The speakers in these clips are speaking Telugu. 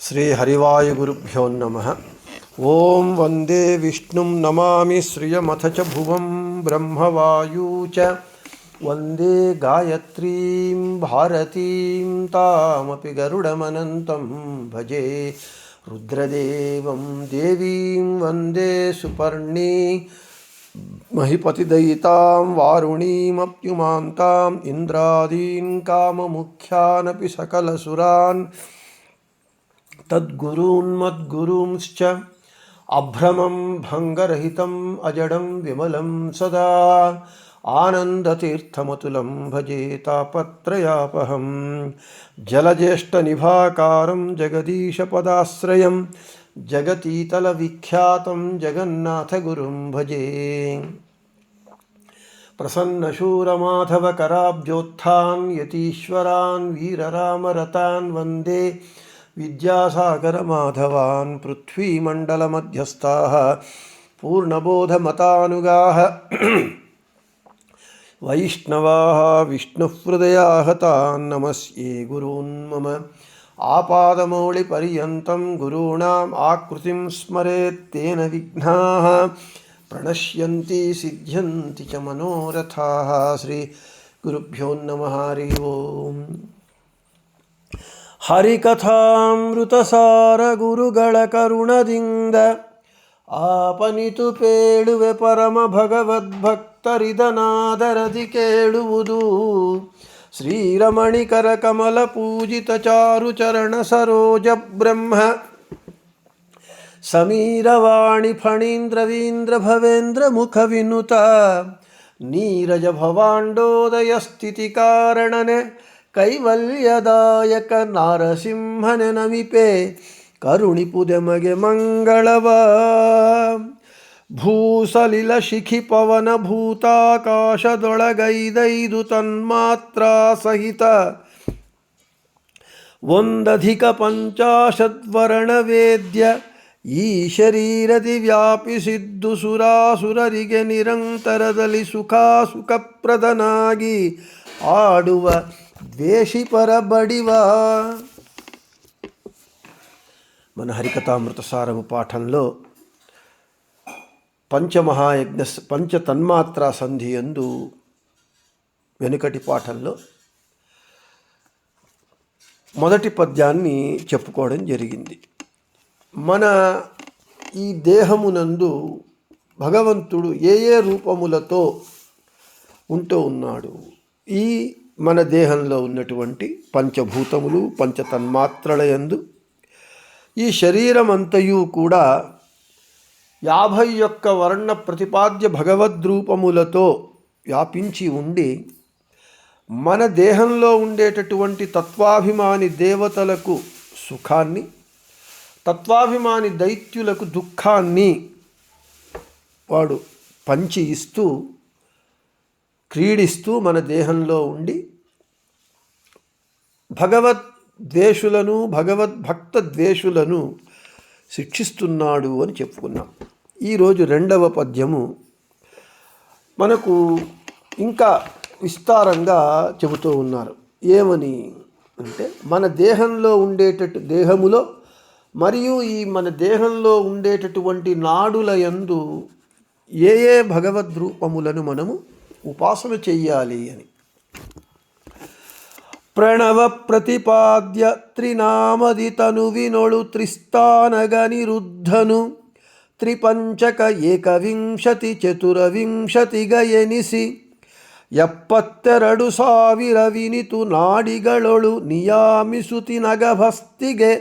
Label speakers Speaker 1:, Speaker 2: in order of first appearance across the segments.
Speaker 1: श्रीहरिवायुगुरुभ्यो नमः। ॐ वन्दे विष्णुं नमामि श्रियमथ च भुवं ब्रह्मवायु च वन्दे गायत्रीं भारतीं तामपि गरुडमनन्तं भजे रुद्रदेवं देवीं वन्दे सुपर्णी महिपतिदयितां वारुणीमप्युमान्ताम् इन्द्रादीन् काममुख्यानपि सकलसुरान् तद्गुरून्मद्गुरूंश्च अभ्रमं भङ्गरहितम् अजडं विमलं सदा आनन्दतीर्थमतुलं भजे तापत्रयापहं जलज्येष्ठनिभाकारं जगदीशपदाश्रयं जगतीतलविख्यातं जगन्नाथगुरुं भजे। प्रसन्नशूरमाधवकराब्जोत्थान् यतीश्वरान् वीररामरतान् वन्दे विद्यासागरमाधवान् पृथ्वीमण्डलमध्यस्थाः पूर्णबोधमतानुगाः वैष्णवाः विष्णुहृदयाः तान् नमस्ये गुरून् मम आपादमौलिपर्यन्तं गुरूणाम् आकृतिं स्मरेत् तेन विघ्नाः प्रणश्यन्ति सिद्ध्यन्ति च मनोरथाः। श्रीगुरुभ्यो नमः। हरि ओम्। ಹರಿಕಥಾಮೃತಸಾರ ಗುರುಗಳ ಕರುಣದಿಂದ ಆಪನಿತು ಪೇಳುವೆ ಪರಮ ಭಗವದ್ಭಕ್ತರಿದನಾದರದಿ ಕೇಳುವುದು ಶ್ರೀರಮಣಿಕರ ಕಮಲ ಪೂಜಿತ ಚಾರು ಚರಣ ಸರೋಜ ಬ್ರಹ್ಮ ಸಮೀರವಾಣಿ ಫಣೀಂದ್ರವೀಂದ್ರ ಭವೇಂದ್ರ ಮುಖ ವಿನುತ ನೀರಜ ಭವಾಂಡೋದಯ ಸ್ಥಿತಿ ಕಾರಣನೆ ಕೈವಲ್ಯದಾಯಕ ನಾರಸಿಂಹನೆ ನಮಿಪೆ ಕರುಣಿಪುದೆ ಮಗೆ ಮಂಗಳವ ಭೂಸಲಿಲ ಶಿಖಿ ಪವನ ಭೂತಾಕಾಶದೊಳಗೈದೈದು ತನ್ಮಾತ್ರ ಸಹಿತ ಒಂದಧಿಕ ಪಂಚಾಶದ್ವರ್ಣ ವೇದ್ಯ ಈ ಶರೀರದಿ ವ್ಯಾಪಿಸಿದ್ದು ಸುರಾಸುರರಿಗೆ ನಿರಂತರದಲ್ಲಿ ಸುಖಪ್ರದನಾಗಿ ಆಡುವ ದ್ವೇಷಿ ಪರ ಬಡಿವ. మన హరికథామృత సారము పాఠంలో పంచమహాయజ్ఞ పంచతన్మాత్రా సంధి యందు వెనుకటి పాఠంలో మొదటి పద్యాన్ని చెప్పుకోవడం జరిగింది. మన ఈ దేహమునందు భగవంతుడు ఏ ఏ రూపములతో ఉంటూ ఉన్నాడు, ఈ మన దేహంలో ఉన్నటువంటి పంచభూతములు పంచతన్మాత్రల యందు ఈ శరీరమంతయు కూడా 51 వర్ణ ప్రతిపాద్య భగవద్రూపములతో వ్యాపించి ఉండి మన దేహంలో ఉండేటటువంటి తత్వాభిమాని దేవతలకు సుఖాన్ని, తత్వాభిమాని దైత్యులకు దుఃఖాన్ని వాడు పంచి ఇస్తూ క్రీడిస్తూ మన దేహంలో ఉండి భగవద్వేషులను భగవద్భక్త ద్వేషులను శిక్షిస్తున్నాడు అని చెప్పుకున్నాం. ఈరోజు రెండవ పద్యము మనకు ఇంకా విస్తారంగా చెబుతూ ఉన్నారు. ఏమని అంటే, మన దేహంలో దేహములో మరియు ఈ మన దేహంలో ఉండేటటువంటి నాడుల యందు ఏ ఏ భగవద్రూపములను మనము ఉపాసన చెయ్యాలి అని. ప్రణవ ప్రతిపాద్య త్రినామది తను వినొళు త్రిస్థానగ నిరుద్ధను త్రిపంచక ఏకవింశతి ಚತುರವಿಂಶತಿಗ ಎನಿಸಿ 72,000 ವಿನಿತು ನಾಡಿಗಳೊಳು ನಿಯಾಮಿಸುತಿ ನಗಭಸ್ತಿಗೆ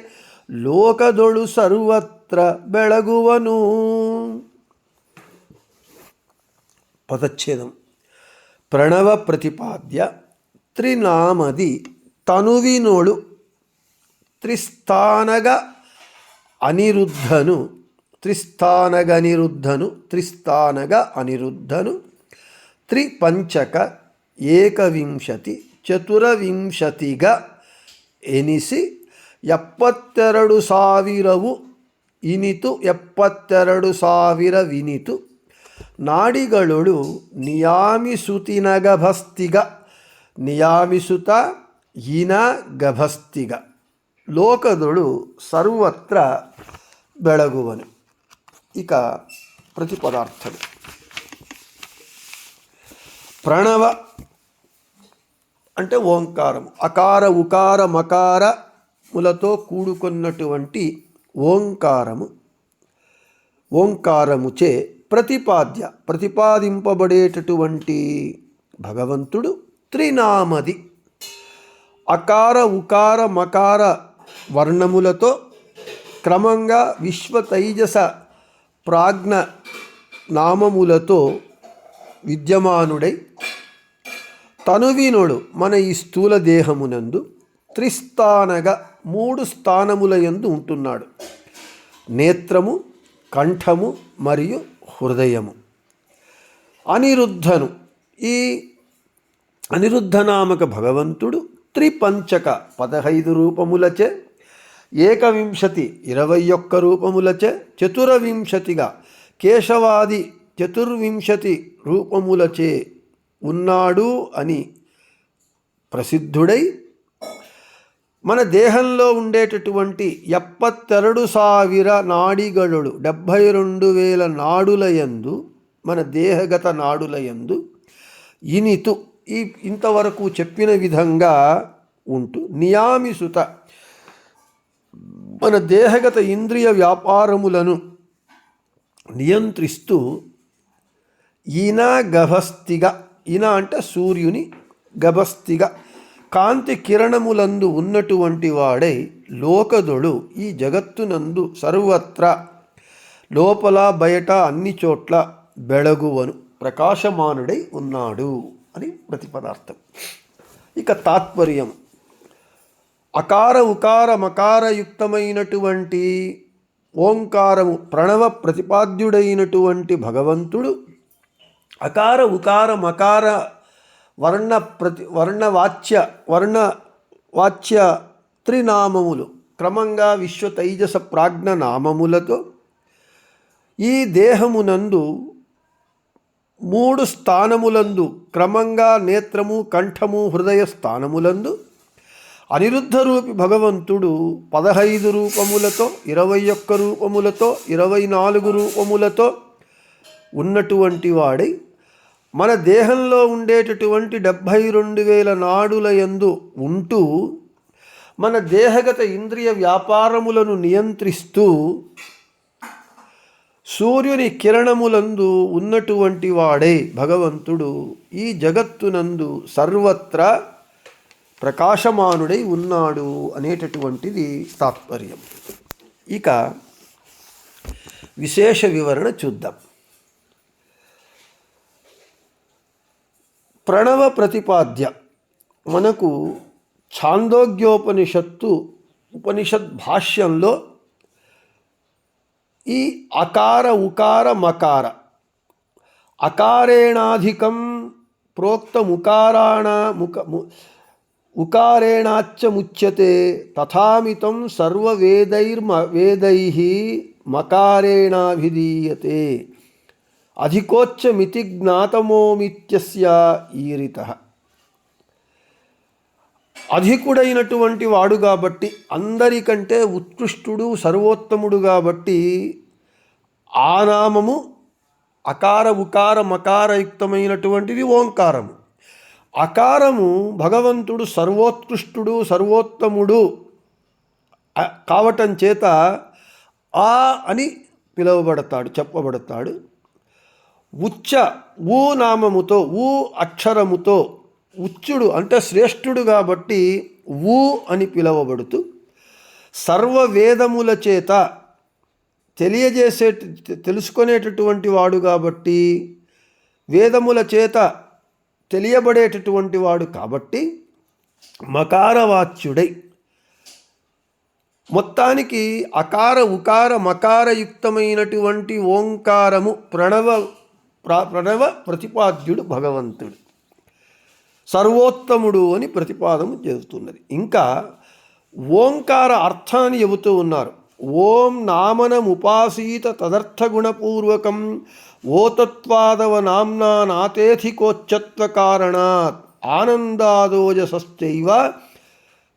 Speaker 1: ಲೋಕದೊಳು ಸರ್ವತ್ರ ಬೆಳಗುವನು. పదచ్ఛేదం. ప్రణవ ప్రతిపాద్య త్రినామది తనువినోಳು త్రిస్థానగ అనిరుద్ధను త్రిపంచక ఏకవింశతి చతురవింశతిగ ఎనిసి 72,000 ಇನಿತು 72,000 ವಿನಿತು ನಾಡಿಗಳೊಳು ನಿಯಾಮಿಸುತಿನಗಭಸ್ತಿಗ ನಿಯಾಮಿಸುತ ಇನ ಗಭಸ್ತಿಗ ಲೋಕದೊಳು ಸರ್ವತ್ರ ಬೆಳಗುವನು. ఇక ప్రతిపదార్థం ప్రణవ అంటే ఓంకారం. అకార ఉకార మకారములతో కూడుకున్నటువంటి ఓంకారము. ఓంకారముచే ప్రతిపాదింపబడేటటువంటి భగవంతుడు త్రినామది. అకార ఉకార మకార వర్ణములతో క్రమంగా విశ్వ తైజస ప్రాజ్ఞ నామములతో విద్యమానుడై తనువినుడు మన ఈ స్థూల దేహమునందు త్రిస్థానగా 3 స్థానములయందు ఉంటున్నాడు. నేత్రము, కంఠము మరియు హృదయము. అనిరుద్ధను, ఈ అనిరుద్ధనామక భగవంతుడు త్రిపంచక 15 రూపములచే, 21 21 రూపములచే, చతుర్వింశతిగా కేశవాది 24 రూపములచే ఉన్నాడు అని ప్రసిద్ధుడై మన దేహంలో ఉండేటటువంటి 72,000 నాడిగళులు 72,000 నాడులయందు, మన దేహగత నాడులయందు ఇనితు ఇంతవరకు చెప్పిన విధంగా ఉంటూ నియామిసుత మన దేహగత ఇంద్రియ వ్యాపారములను నియంత్రిస్తూ ఈన గభస్తిగా, ఈన అంటే సూర్యుని, గభస్తిగా కాంతి కిరణములందు ఉన్నటువంటి వాడై లోకదొడు ఈ జగత్తునందు సర్వత్రా లోపల బయట అన్ని చోట్ల బెళగువను ప్రకాశమానుడై ఉన్నాడు అని ప్రతిపదార్థం. ఇక తాత్పర్యం అకార ఉకార మకారయుక్తమైనటువంటి ఓంకారము ప్రణవ ప్రతిపాద్యుడైనటువంటి భగవంతుడు అకార ఉకార మకార వర్ణవాచ్య త్రినామములు క్రమంగా విశ్వ తైజస ప్రాజ్ఞ నామములతో ఈ దేహమునందు 3 స్థానములందు క్రమంగా నేత్రము, కంఠము, హృదయ స్థానములందు అనిరుద్ధ రూపి భగవంతుడు 15 రూపములతో, 21 రూపములతో, 24 రూపములతో ఉన్నటువంటి వాడై మన దేహంలో ఉండేటటువంటి 72,000 నాడులయందు ఉంటూ మన దేహగత ఇంద్రియ వ్యాపారములను నియంత్రిస్తూ సూర్యుని కిరణములందు ఉన్నటువంటి వాడే భగవంతుడు ఈ జగత్తునందు సర్వత్రా ప్రకాశమానుడై ఉన్నాడు అనేటటువంటిది తాత్పర్యం. ఇక విశేష వివరణ చూద్దాం. ప్రణవ ప్రతిపాద్య మనకు ఛాందోగ్యోపనిషత్తు ఉపనిషద్ భాష్యంలో ఈ అకార ఉకార మకార అకారేణాధికం ప్రోక్తముకారాణ ఉకారేణాచ్చముచ్యతే తథామితం సర్వవేదైర్వేదైః మకారేణాభిధీయతే అధికోచ్చమితి జ్ఞాతమోమిత్యస్య ఈరితః. అధికుడైనటువంటి వాడు కాబట్టి, అందరికంటే ఉత్కృష్టుడు సర్వోత్తముడు కాబట్టి ఆ నామము అకార ఉకార మకారయుక్తమైనటువంటిది ఓంకారము. అకారము భగవంతుడు సర్వోత్కృష్టుడు సర్వోత్తముడు కావటం చేత ఆ అని పిలువబడతాడు, చెప్పబడతాడు. ఉచ్చ ఊ నామముతో, ఊ అక్షరముతో ఉచ్చుడు అంటే శ్రేష్ఠుడు కాబట్టి ఊ అని పిలువబడుతూ సర్వవేదముల చేత తెలుసుకునేటటువంటి వాడు కాబట్టి, వేదముల చేత తెలియబడేటటువంటి వాడు కాబట్టి మకారవాచ్యుడై మొత్తానికి అకార ఉకార మకారయుక్తమైనటువంటి ఓంకారము ప్రణవ ప్రతిపాద్యుడు భగవంతుడు సర్వోత్తముడు అని ప్రతిపాదన చేస్తున్నది. ఇంకా ఓంకార అర్థాన్ని చెబుతూ ఉన్నారు. ఓం నామనముపాసీత తదర్థగుణపూర్వకం ఓతత్వాదవ నామ్నా నాతేధికోచ్చత్వ కారణాత్ ఆనందాదోజసశ్చైవ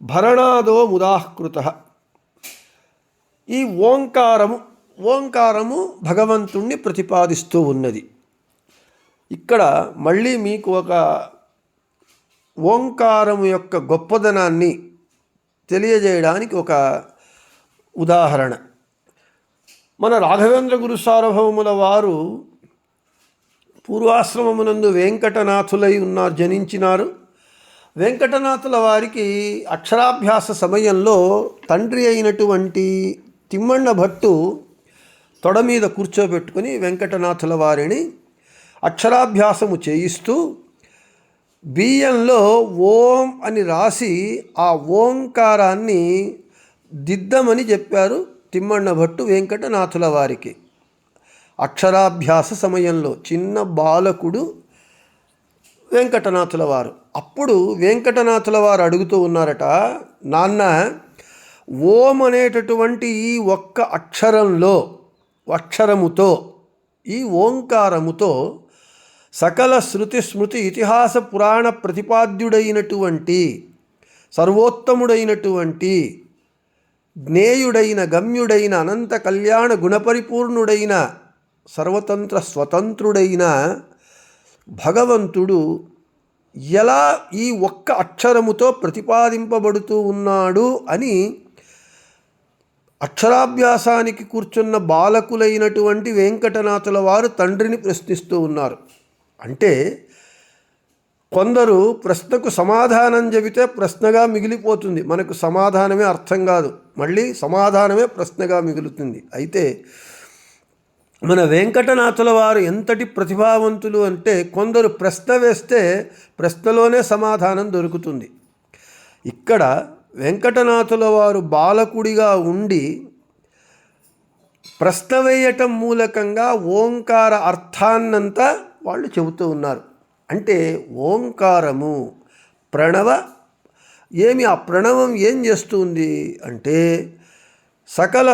Speaker 1: భరణాదో ముదాహృత. ఈ ఓంకారము భగవంతుణ్ణి ప్రతిపాదిస్తూ ఉన్నది. ఇక్కడ మళ్ళీ మీకు ఒక ఓంకారము యొక్క గొప్పదనాన్ని తెలియజేయడానికి ఒక ఉదాహరణ. మన రాఘవేంద్ర గురు సార్వభౌముల వారు పూర్వాశ్రమమునందు వెంకటనాథులై జనించినారు. వెంకటనాథుల వారికి అక్షరాభ్యాస సమయంలో తండ్రి అయినటువంటి తిమ్మಣ್ణ భట్టు తొడ మీద కూర్చోబెట్టుకుని వెంకటనాథుల వారిని అక్షరాభ్యాసము చేయిస్తూ బియ్యంలో ఓం అని రాసి ఆ ఓంకారాన్ని దిద్దమని చెప్పారు తిమ్మಣ್ణ భట్టు వెంకటనాథుల వారికి. అక్షరాభ్యాస సమయంలో చిన్న బాలకుడు వెంకటనాథుల వారు. అప్పుడు వెంకటనాథుల వారు అడుగుతూ ఉన్నారట, నాన్న ఓం అనేటటువంటి ఈ ఒక్క అక్షరముతో ఈ ఓంకారముతో సకల శృతి స్మృతి ఇతిహాస పురాణ ప్రతిపాద్యుడైనటువంటి సర్వోత్తముడైనటువంటి జ్ఞేయుడైన గమ్యుడైన అనంత కళ్యాణ గుణపరిపూర్ణుడైన సర్వతంత్ర స్వతంత్రుడైన భగవంతుడు ఎలా ఈ ఒక్క అక్షరముతో ప్రతిపాదింపబడుతూ ఉన్నాడు అని అక్షరాభ్యాసానికి కూర్చున్న బాలకులైనటువంటి వెంకటనాథుల వారు తండ్రిని ప్రశ్నిస్తూ ఉన్నారు. అంటే కొందరు ప్రశ్నకు సమాధానం చెబితే ప్రశ్నగా మిగిలిపోతుంది, మనకు సమాధానమే అర్థం కాదు, మళ్ళీ సమాధానమే ప్రశ్నగా మిగులుతుంది. అయితే మన వెంకటనాథుల వారు ఎంతటి ప్రతిభావంతులు అంటే కొందరు ప్రశ్న వేస్తే ప్రశ్నలోనే సమాధానం దొరుకుతుంది. ఇక్కడ వెంకటనాథుల వారు బాలకుడిగా ఉండి ప్రశ్న వేయటం మూలకంగా ఓంకార అర్థాన్నంతా వాళ్ళు చెబుతూ ఉన్నారు. అంటే ఓంకారము ప్రణవ ఆ ప్రణవం ఏం చేస్తుంది అంటే సకల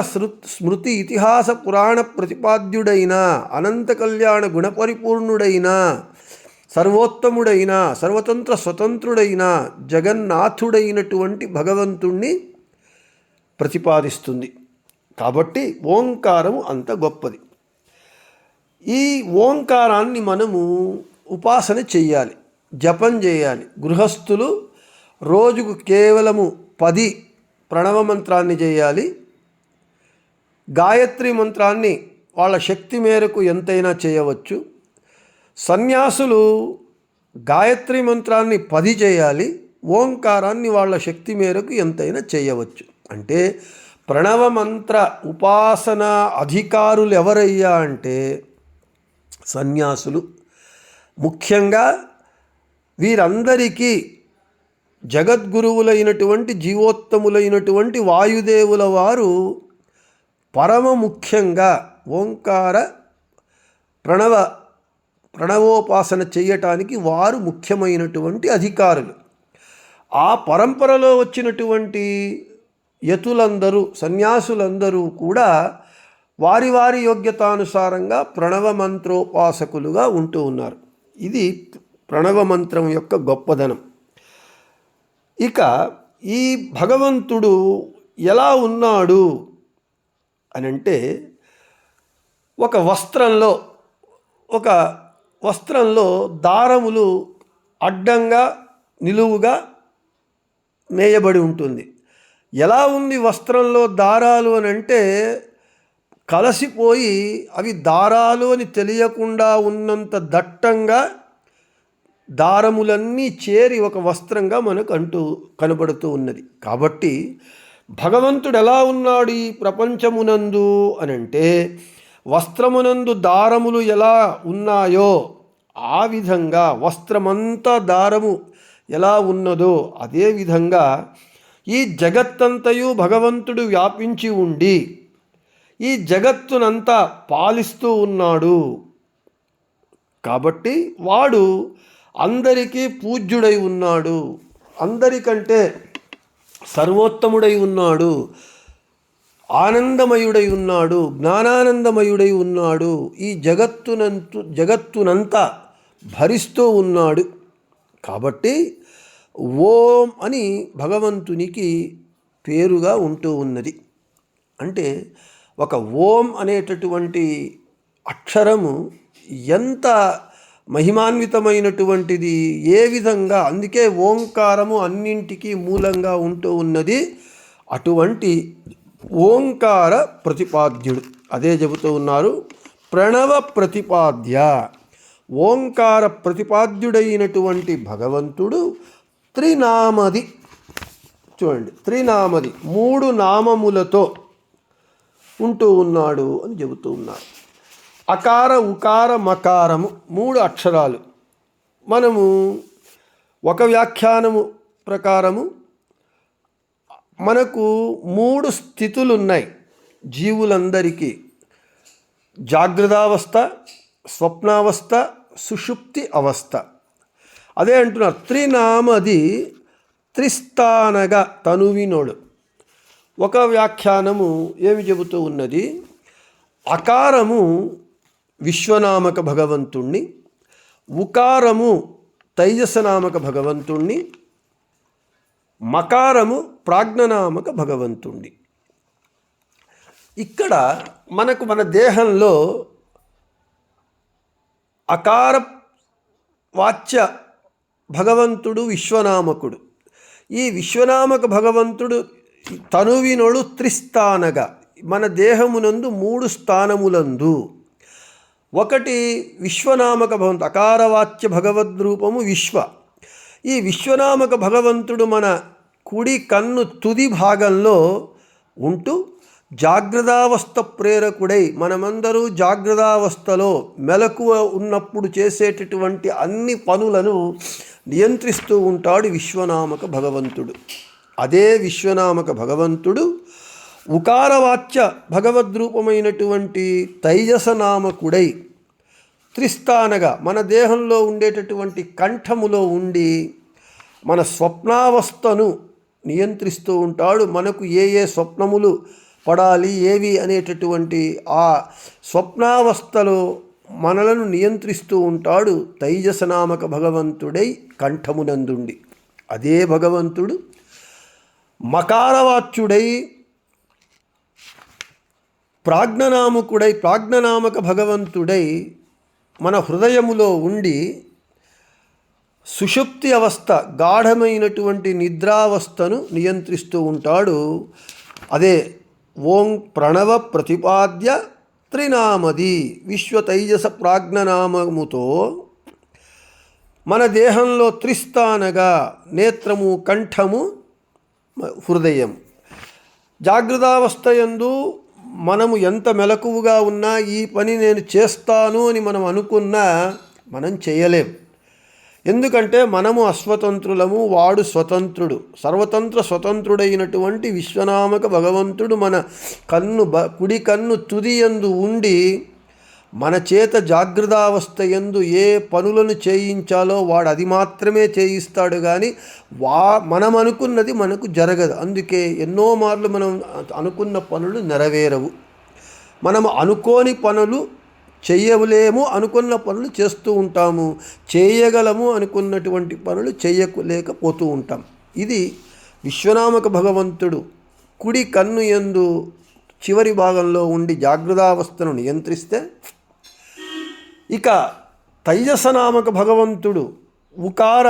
Speaker 1: స్మృతి ఇతిహాస పురాణ ప్రతిపాద్యుడైన అనంత కళ్యాణ గుణపరిపూర్ణుడైన సర్వోత్తముడైన సర్వతంత్ర స్వతంత్రుడైన జగన్నాథుడైనటువంటి భగవంతుణ్ణి ప్రతిపాదిస్తుంది. కాబట్టి ఓంకారము అంత గొప్పది. ఈ ఓంకారాన్ని మనము ఉపాసన చెయ్యాలి, జపం చేయాలి. గృహస్థులు రోజుకు కేవలము 10 ప్రణవ మంత్రాన్ని చేయాలి. గాయత్రి మంత్రాన్ని వాళ్ళ శక్తి మేరకు ఎంతైనా చేయవచ్చు. సన్యాసులు గాయత్రి మంత్రాన్ని 10 చేయాలి, ఓంకారాన్ని వాళ్ళ శక్తి మేరకు ఎంతైనా చేయవచ్చు. అంటే ప్రణవ మంత్ర ఉపాసన అధికారులు ఎవరయ్యా అంటే సన్యాసులు. ముఖ్యంగా వీరందరికీ జగద్గురువులైనటువంటి జీవోత్తములైనటువంటి వాయుదేవుల వారు పరమ ముఖ్యంగా ఓంకార ప్రణవోపాసన చేయటానికి వారు ముఖ్యమైనటువంటి అధికారులు. ఆ పరంపరలో వచ్చినటువంటి యతులందరూ సన్యాసులందరూ కూడా వారి వారి యోగ్యతానుసారంగా ప్రణవ మంత్రోపాసకులుగా ఉంటూ ఉన్నారు. ఇది ప్రణవ మంత్రం యొక్క గొప్పదనం. ఇక ఈ భగవంతుడు ఎలా ఉన్నాడు అని అంటే ఒక వస్త్రంలో దారములు అడ్డంగా నిలువుగా నేయబడి ఉంటుంది. ఎలా ఉంది వస్త్రంలో దారాలు అని అంటే కలసిపోయి అవి దారాలు అని తెలియకుండా ఉన్నంత దట్టంగా దారములన్నీ చేరి ఒక వస్త్రంగా మనకు కనబడుతూ ఉన్నది. కాబట్టి భగవంతుడు ఎలా ఉన్నాడు ఈ ప్రపంచమునందు అని అంటే వస్త్రమునందు దారములు ఎలా ఉన్నాయో ఆ విధంగా వస్త్రమంతా దారము ఎలా ఉన్నదో అదే విధంగా ఈ జగత్తంతయు భగవంతుడు వ్యాపించి ఉండి ఈ జగత్తునంతా పాలిస్తూ ఉన్నాడు. కాబట్టి వాడు అందరికీ పూజ్యుడై ఉన్నాడు, అందరికంటే సర్వోత్తముడై ఉన్నాడు, ఆనందమయుడై ఉన్నాడు, జ్ఞానానందమయుడై ఉన్నాడు, ఈ జగత్తునంతా భరిస్తూ ఉన్నాడు. కాబట్టి ఓం అని భగవంతునికి పేరుగా ఉంటూ ఉన్నది. అంటే ఒక ఓం అనేటటువంటి అక్షరము ఎంత మహిమాన్వితమైనటువంటిది, ఏ విధంగా, అందుకే ఓంకారము అన్నింటికీ మూలంగా ఉంటూ ఉన్నది. అటువంటి ఓంకార ప్రతిపాద్యుడు, అదే చెబుతూ ఉన్నారు, ప్రణవ ప్రతిపాద్య. ఓంకార ప్రతిపాద్యుడైనటువంటి భగవంతుడు త్రినామది. చూడండి, త్రినామది, 3 నామములతో ఉంటూ ఉన్నాడు అని చెబుతూ ఉన్నారు. అకార, ఉకార, మకారము 3 అక్షరాలు. మనము ఒక వ్యాఖ్యానము ప్రకారము మనకు 3 స్థితులు ఉన్నాయి జీవులందరికీ: జాగ్రత్తావస్థ, స్వప్నావస్థ, సుషుప్తి అవస్థ. అదే అంటున్నారు, త్రినామది త్రిస్థానగా తనువినోడు. ఒక వ్యాఖ్యానము ఏమి చెబుతూ ఉన్నది, అకారము విశ్వనామక భగవంతుణ్ణి, ఉకారము తైజసనామక భగవంతుణ్ణి, మకారము ప్రాజ్ఞనామక భగవంతుణ్ణి. ఇక్కడ మనకు మన దేహంలో అకార వాచ్య భగవంతుడు విశ్వనామకుడు. ఈ విశ్వనామక భగవంతుడు తనువినోడు త్రిస్థానగా, మన దేహమునందు 3 స్థానములందు. ఒకటి విశ్వనామక భగవంతుడు, అకారవాచ్య భగవద్రూపము విశ్వ. ఈ విశ్వనామక భగవంతుడు మన కుడి కన్ను తుది భాగంలో ఉంటూ జాగ్రత్తావస్థ ప్రేరకుడై, మనమందరూ జాగ్రత్తావస్థలో మెలకువ ఉన్నప్పుడు చేసేటటువంటి అన్ని పనులను నియంత్రిస్తూ ఉంటాడు విశ్వనామక భగవంతుడు. అదే విశ్వనామక భగవంతుడు ఉకారవాచ్య భగవద్రూపమైనటువంటి తైజసనామకుడై త్రిస్థానగా మన దేహంలో ఉండేటటువంటి కంఠములో ఉండి మన స్వప్నావస్థను నియంత్రిస్తూ ఉంటాడు. మనకు ఏ ఏ స్వప్నములు పడాలి, ఏవి అనేటటువంటి ఆ స్వప్నావస్థలో మనలను నియంత్రిస్తూ ఉంటాడు తైజసనామక భగవంతుడై కంఠమునందుండి. అదే భగవంతుడు మకారవాచ్యుడై ప్రాజ్ఞనామకుడై, ప్రాజ్ఞనామక భగవంతుడై మన హృదయములో ఉండి సుషుప్తి అవస్థ, గాఢమైనటువంటి నిద్రావస్థను నియంత్రిస్తూ ఉంటాడు. అదే ఓం ప్రణవ ప్రతిపాద్య త్రినామది విశ్వ తైజస ప్రాజ్ఞనామముతో మన దేహంలో త్రిస్థానగా నేత్రము, కంఠము, హృదయం. జాగ్రత్తావస్థ యందు మనము ఎంత మెలకువగా ఉన్నా ఈ పని నేను చేస్తాను అని మనం అనుకున్నా మనం చేయలేం. ఎందుకంటే మనము అస్వతంత్రులము, వాడు స్వతంత్రుడు. సర్వతంత్ర స్వతంత్రుడైనటువంటి విశ్వనామక భగవంతుడు మన కుడి కన్ను తుది యందు ఉండి మన చేత జాగ్రత్తావస్థ యందు ఏ పనులను చేయించాలో వాడు అది మాత్రమే చేయిస్తాడు, కానీ మనం అనుకున్నది మనకు జరగదు. అందుకే ఎన్నో మార్లు మనం అనుకున్న పనులు నెరవేరవు. మనం అనుకోని పనులు చెయ్యలేము, అనుకున్న పనులు చేస్తూ ఉంటాము. చేయగలము అనుకున్నటువంటి పనులు చేయలేకపోతూ ఉంటాం. ఇది విశ్వనామక భగవంతుడు కుడి కన్ను యందు చివరి భాగంలో ఉండి జాగ్రత్తావస్థను నియంత్రిస్తే, ఇక తైజసనామక భగవంతుడు ఉకార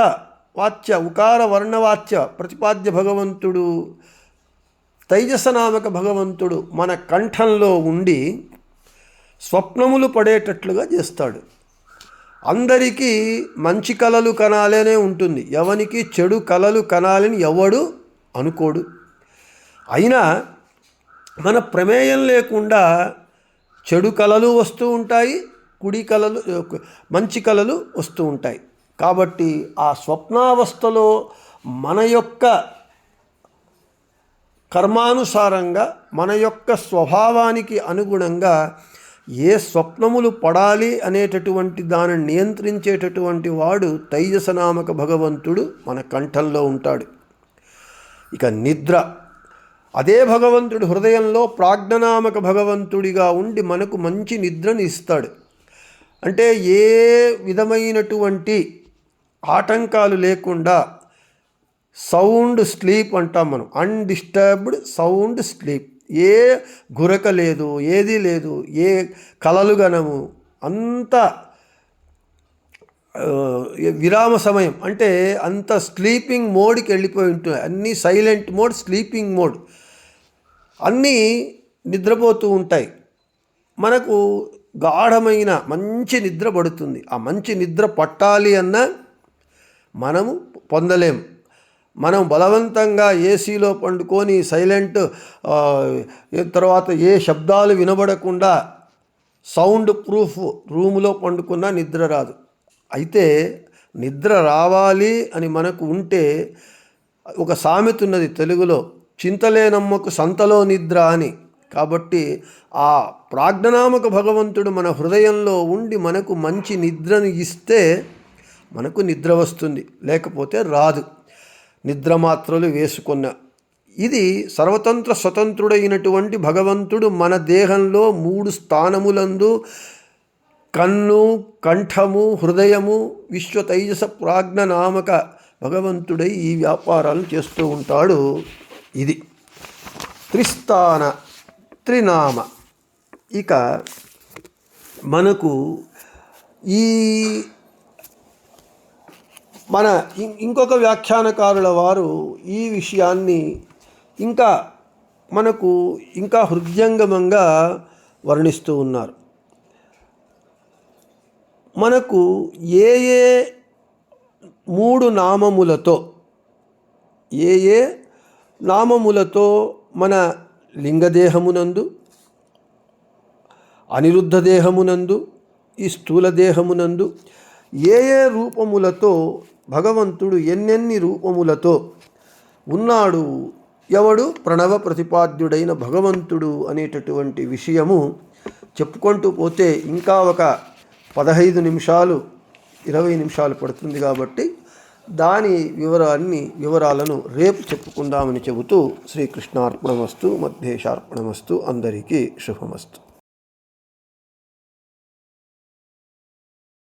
Speaker 1: వర్ణవాచ్య ప్రతిపాద్య భగవంతుడు తైజసనామక భగవంతుడు మన కంఠంలో ఉండి స్వప్నములు పడేటట్లుగా చేస్తాడు. అందరికీ మంచి కలలు కనాలనే ఉంటుంది, ఎవనికి చెడు కలలు కనాలని ఎవడు అనుకోడు. అయినా మన ప్రమేయం లేకుండా చెడు కలలు వస్తూ ఉంటాయి, మంచి కలలు వస్తూ ఉంటాయి. కాబట్టి ఆ స్వప్నావస్థలో మన యొక్క కర్మానుసారంగా, మన యొక్క స్వభావానికి అనుగుణంగా ఏ స్వప్నములు పడాలి అనేటటువంటి దానిని నియంత్రించేటటువంటి వాడు తైజసనామక భగవంతుడు మన కంఠంలో ఉంటాడు. ఇక నిద్ర, అదే భగవంతుడు హృదయంలో ప్రాజ్ఞనామక భగవంతుడిగా ఉండి మనకు మంచి నిద్రని ఇస్తాడు. అంటే ఏ విధమైనటువంటి ఆటంకాలు లేకుండా సౌండ్ స్లీప్ అంటాం మనం, అన్డిస్టర్బ్డ్ సౌండ్ స్లీప్. ఏ గురక లేదు, ఏది లేదు, ఏ కలలు గనము, అంత విరామ సమయం అంటే అంత స్లీపింగ్ మోడ్కి వెళ్ళిపోయి ఉంటుంది. అన్నీ సైలెంట్ మోడ్, స్లీపింగ్ మోడ్, అన్నీ నిద్రపోతూ ఉంటాయి. మనకు గాఢమైన మంచి నిద్ర పడుతుంది. ఆ మంచి నిద్ర పట్టాలి అన్నా మనము పొందలేం. మనం బలవంతంగా ఏసీలో పండుకొని సైలెంట్, తర్వాత ఏ శబ్దాలు వినబడకుండా సౌండ్ ప్రూఫ్ రూములో పండుకున్నా నిద్ర రాదు. అయితే నిద్ర రావాలి అని మనకు ఉంటే ఒక సామెత ఉన్నది తెలుగులో, చింతలేనమ్మకు సంతలో నిద్ర అని. కాబట్టి ఆ ప్రాజ్ఞనామక భగవంతుడు మన హృదయంలో ఉండి మనకు మంచి నిద్రను ఇస్తే మనకు నిద్ర వస్తుంది, లేకపోతే రాదు. నిద్రమాత్రలు వేసుకున్న ఇది సర్వతంత్ర స్వతంత్రుడైనటువంటి భగవంతుడు మన దేహంలో 3 స్థానములందు కన్ను, కంఠము, హృదయము, విశ్వ తైజస ప్రాజ్ఞనామక భగవంతుడై ఈ వ్యాపారాలు చేస్తూ ఉంటాడు. ఇది త్రిస్థాన త్రినామ. ఇక మనకు ఈ మన ఇంకొక వ్యాఖ్యానకారుల వారు ఈ విషయాన్ని ఇంకా హృద్యంగమంగా వర్ణిస్తూ ఉన్నారు. మనకు ఏ 3 నామములతో, ఏ నామములతో మన లింగదేహమునందు, అనిరుద్ధ దేహమునందు, ఈ స్థూల దేహమునందు ఏ రూపములతో భగవంతుడు ఎన్నెన్ని రూపములతో ఉన్నాడు, ఎవడు ప్రణవ ప్రతిపాద్యుడైన భగవంతుడు అనేటటువంటి విషయము చెప్పుకుంటూ పోతే ఇంకా ఒక 15 నిమిషాలు 20 నిమిషాలు పడుతుంది. కాబట్టి దాని వివరాలను రేపు చెప్పుకుందామని చెబుతూ శ్రీకృష్ణార్పణమస్తు, మధ్యేశార్పణమస్తు. అందరికీ శుభమస్తు.